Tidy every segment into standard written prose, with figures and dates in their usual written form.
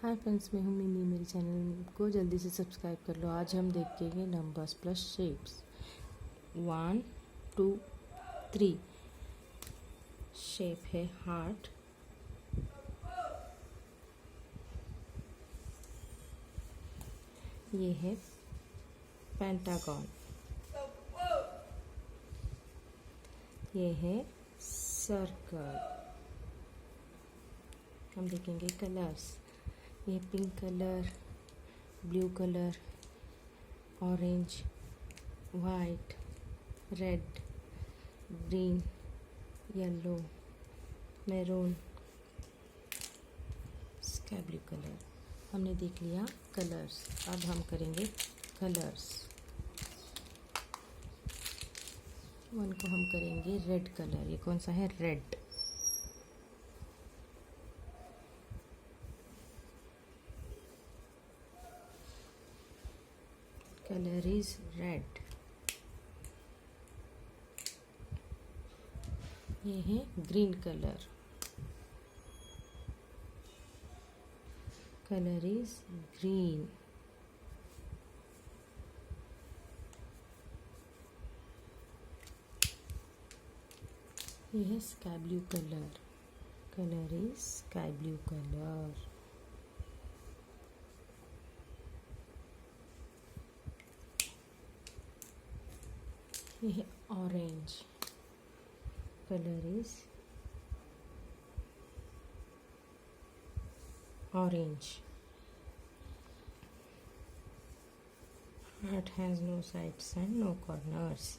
Hi friends, मैं हूँ मिमी। मेरे चैनल को जल्दी से सब्सक्राइब कर लो। आज हम देखेंगे नंबर्स प्लस शेप्स। 1 2 3 शेप है हार्ट, ये है पेंटागन, ये है सर्कल। हम देखेंगे कलर्स। ये pink colour, blue colour, orange, white, red, green, yellow, maroon, sky blue colour. हमने देख लिया कलर्स। अब हम करेंगे कलर्स। वन को हम करेंगे रेड कलर। ये कौन सा है? रेड। Color is red. ये है green colour. Colour is green. ये है sky blue colour. Colour is sky blue colour. ये है orange. Colour is orange. Heart has no sides and no corners.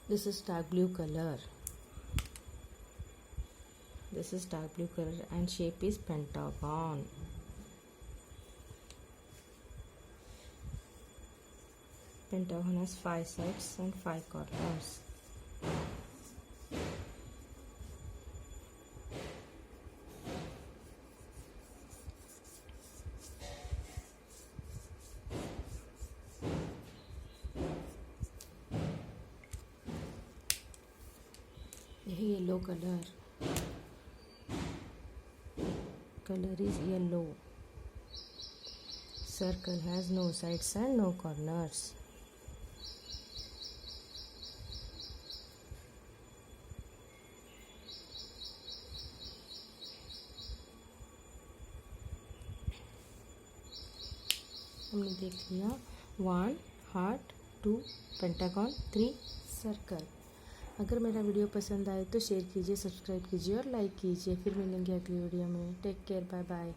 This is dark blue color. This is dark blue color and shape is pentagon. Pentagon has 5 sides and 5 corners. यह yellow colour. Color is yellow. Circle has no sides and no corners. हमने देख लिया 1 heart, 2 pentagon, 3 circle. अगर मेरा video पसंद आए तो share कीजिए, सब्सक्राइब कीजिए और लाइक कीजिए। फिर मिलेंगे अगली वीडियो में। Take care, bye bye.